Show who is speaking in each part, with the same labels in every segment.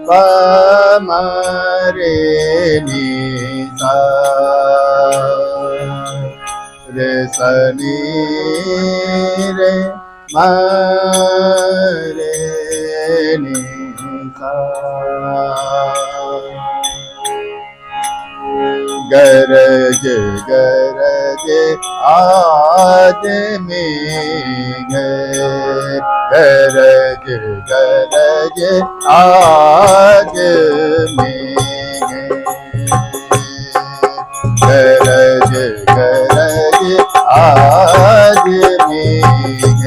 Speaker 1: पमरे नि सा रे सनी रे मरे नि सा गरज गरज आज मेघ गरज गरज आज मेघ गरज गरज आज मेघ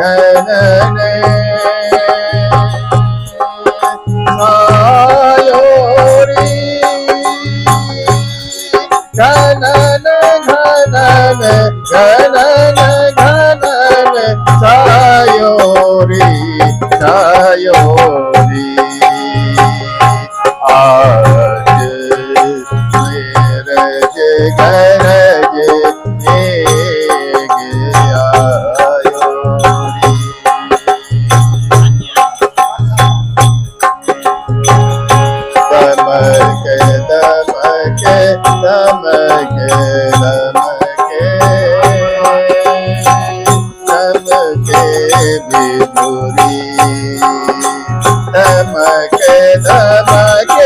Speaker 1: गणन घनन घनन घनन घनन सायोरी सायोरी आज मेरज गरज मेघ आयोरी दमक दमक दमक दमक बिधुरी दमक दमक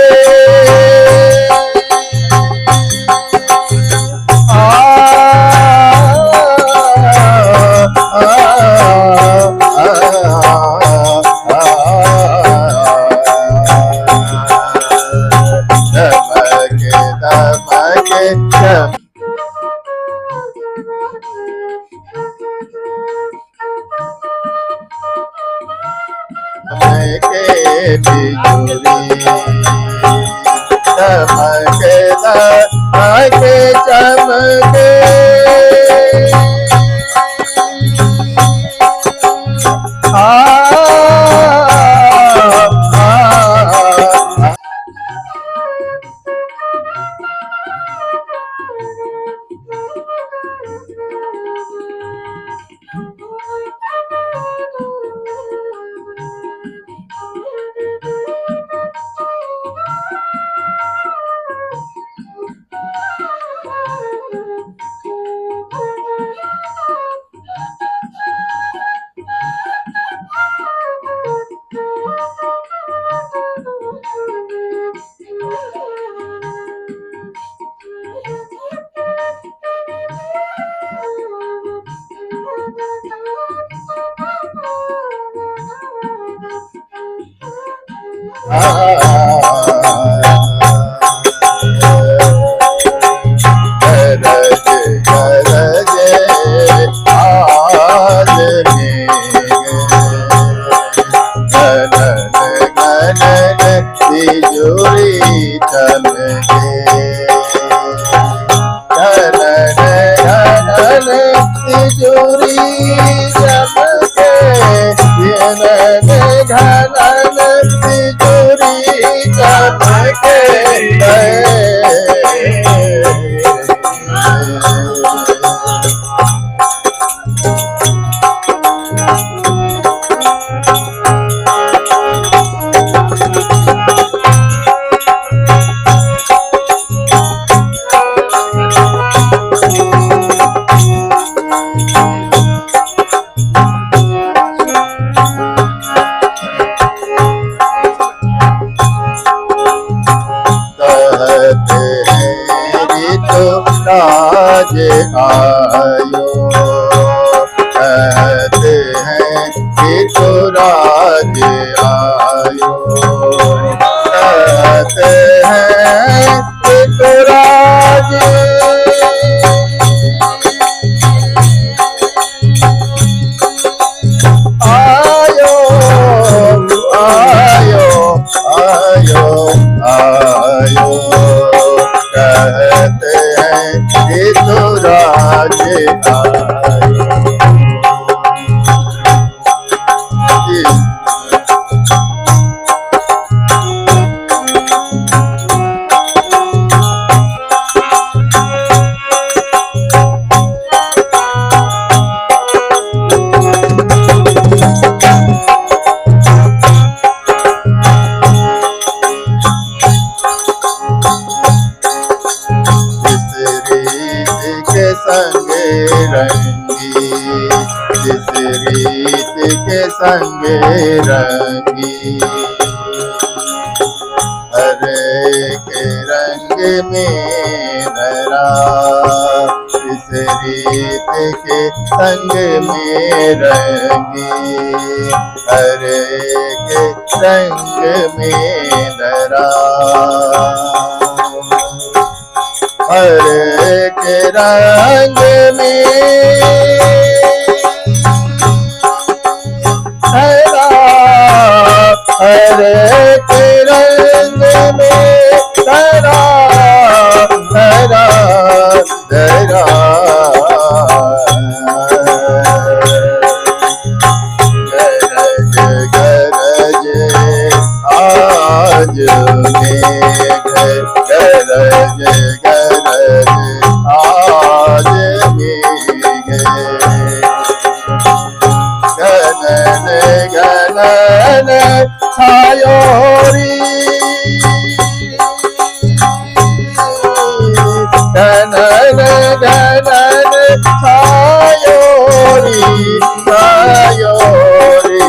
Speaker 1: राज आयो कहते हैं कि तो राज आयो कहते हैं कि तो राज आयो आयो आयो आयो कहते हैं कि तो राज आयो रंगी, जिस रीत के संग रंगी। हर एक रंग में धरा, इस रीत के संग में रंगी। हर एक रंग में धरा, हर एक रंग में धरा, हर एक रंग में धरा, धरा, धरा। गरज गरज आज मेघ, गरज गरज आज मेघ। गगन गगन छायो री, गगन गगन छायो री, छायो री।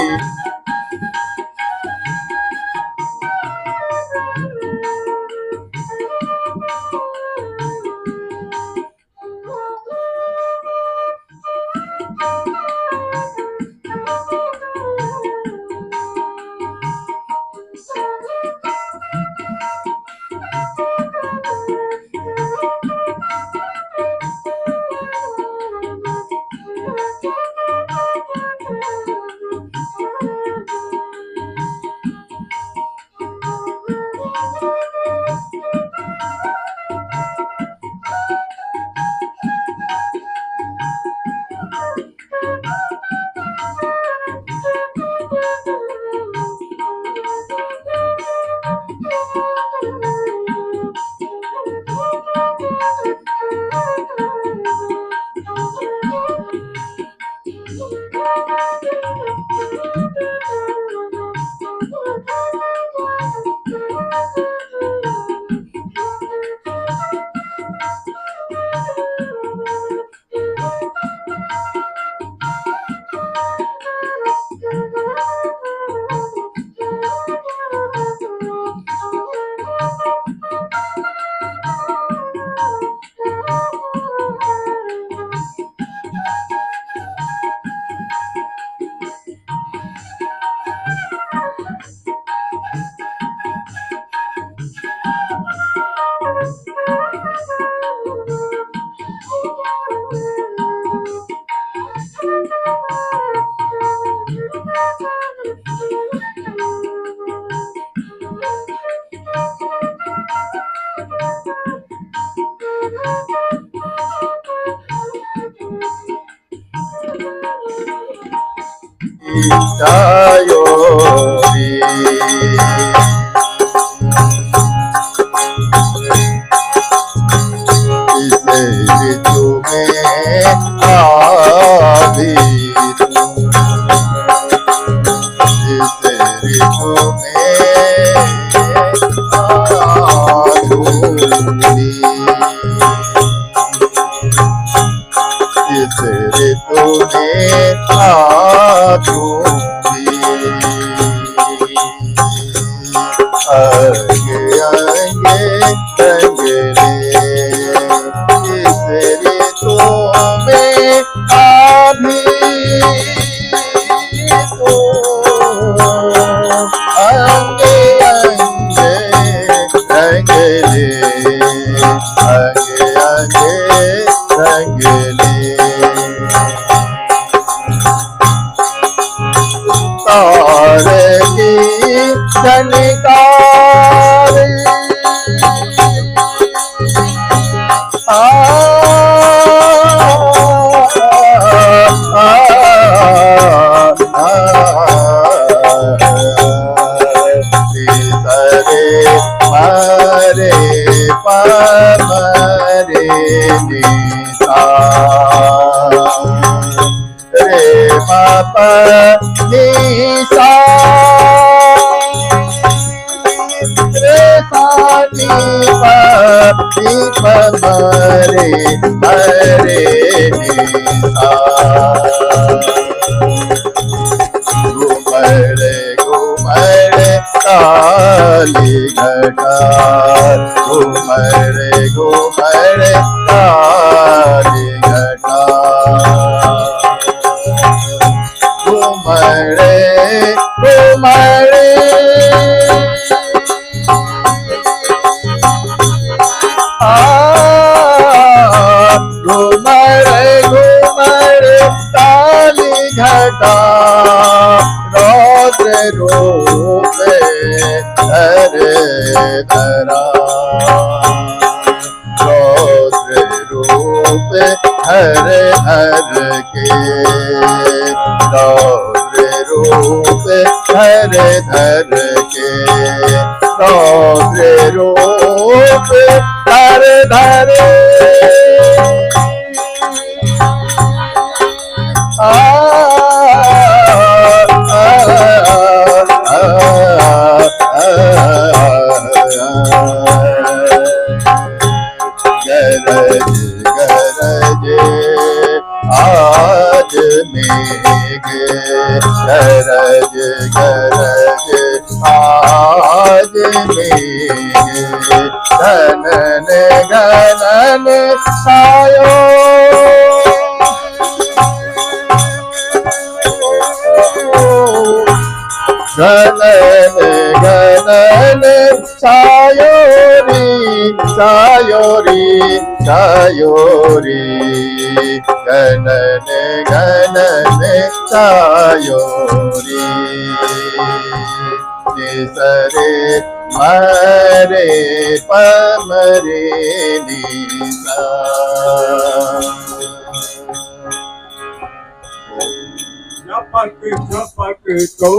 Speaker 1: छायो री, इस ऋतु में आधी तू, इस ऋतु में आधूरी, इस ऋतु में आधूरी। आगे आगे रंगले, इस ऋतु में आधी तू, आगे आगे रंगले, आगे आगे रंगले। तारे की झनकार, आ मारे पामरे निसा रे पापा निसा रे सानी पापी पमरे हरे निसा घुमड़े घुमड़े काली घटा घुमड़े घुमड़े काली घटा घुमड़े घुमड़े घुमड़े घुमड़े काली घटा रौद्र रूप हरे धरा रौद्र रूप हरे हर के रौद्र रूप हरे धर के रौद्र रूप हर धरे गरज गरज आज मेघ गरज गरज आज मेघ घनन घनन छायो घनन घनन छायोरी छायोरी छायोरी घनन घनन छायोरी निसरे मरे पमरे निसा
Speaker 2: जपक जपक को